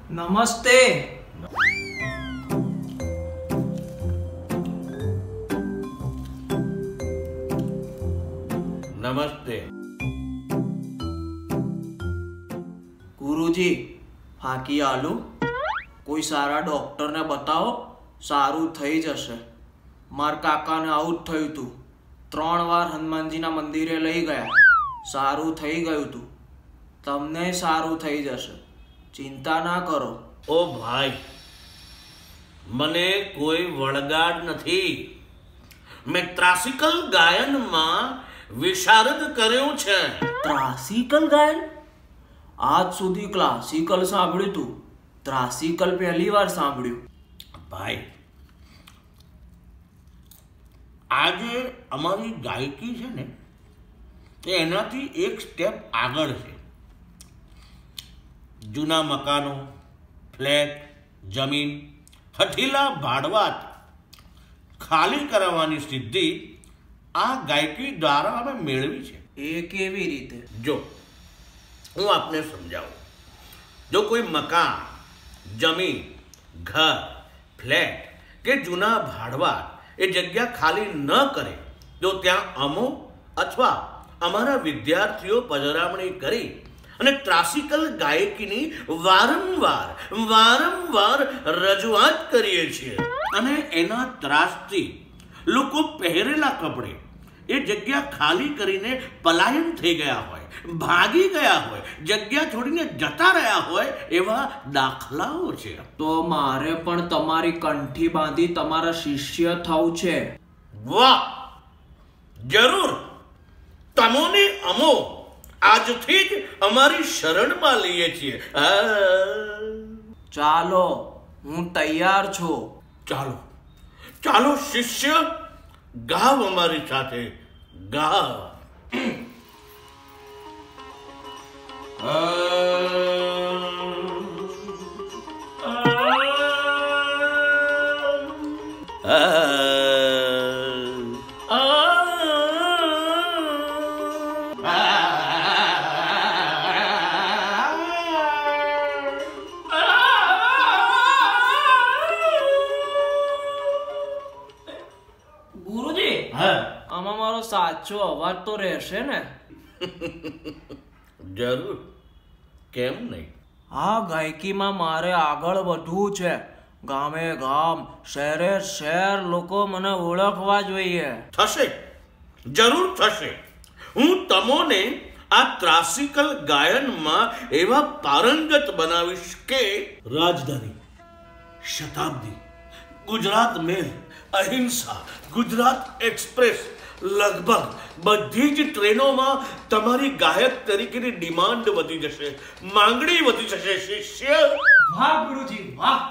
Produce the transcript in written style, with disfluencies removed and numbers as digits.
નમસ્તે. નમસ્તે. ગુરુજી, ફાંકી આલુ? કોઈ સારા ડોક્ટરને બતાવો, સારું થઈ જશે. મારા કાકાને આવું જ થયું હતું. 3 વાર હનુમાનજીના મંદિરે લઈ ગયા, સારું થઈ ગયું હતું. તમને સારું થઈ જશે, ચિંતા ના કરો. ઓ ભાઈ, મને કોઈ વળગાડ નથી. મેં ક્લાસિકલ ગાયનમાં વિશારદ કર્યું છે. ક્લાસિકલ ગાયન? આજ સુધી ક્લાસિકલ સાંભળ્યું હતું, ક્લાસિકલ પહેલી વાર સાંભળ્યું. ભાઈ, આજે અમારી ગાયકી છે ને, એ એનાથી એક સ્ટેપ આગળ છે. જૂના મકાનો, ફ્લેટ, જમીન, હઠીલા ભાડવાત ખાલી કરાવવાની સિદ્ધિ આ ગાયકી દ્વારા અમે મેળવી છે. એ કેવી રીતે? જો હું આપને સમજાવું. જો કોઈ મકાન, જમીન, ઘર, ફ્લેટ કે જૂના ભાડવાત એ જગ્યા ખાલી ન કરે, જો ત્યાં અમો અથવા અમારા વિદ્યાર્થીઓ પધરામણી કરી અને ક્લાસિકલ ગાયકીની વારંવાર રજૂઆત કરીએ છીએ અને એના ત્રાસથી લોકો પહેરેલા કપડે એ જગ્યા ખાલી કરીને પલાયન થઈ ગયા હોય, ભાગી ગયા હોય, જગ્યા છોડીને જતા રહ્યા હોય, એવા દાખલાઓ છે. તો મારે પણ તમારી કંઠી બાંધી તમારા શિષ્ય થવું છે. વાહ, જરૂર. તમોને અમો આજથી જ અમારી શરણમાં લઈએ છીએ. ચાલો, હું તૈયાર છું. ચાલો ચાલો શિષ્ય, ગાવ અમારી સાથે, ગાવ. આમાં મારો સાચો અવાજ તો રહેશે ને? જરૂર, કેમ નહીં. આ ગાયકીમાં મારે આગળ વધવું છે. ગામે ગામ, શહેરે શહેર લોકો મને ઓળખવા જોઈએ. થશે, જરૂર થશે. હું તમોને આ ક્લાસિકલ ગાયનમાં એવા પારંગત બનાવીશ કે રાજધાની, શતાબ્દી, ગુજરાત મેલ, અહિંસા, ગુજરાત એક્સપ્રેસ, લગભગ બધી જ ટ્રેનોમાં તમારી ગાયક તરીકેની ડિમાન્ડ વધી જશે, માંગણી વધી જશે. શિષ્ય, વાહ ગુરુજી, વાહ.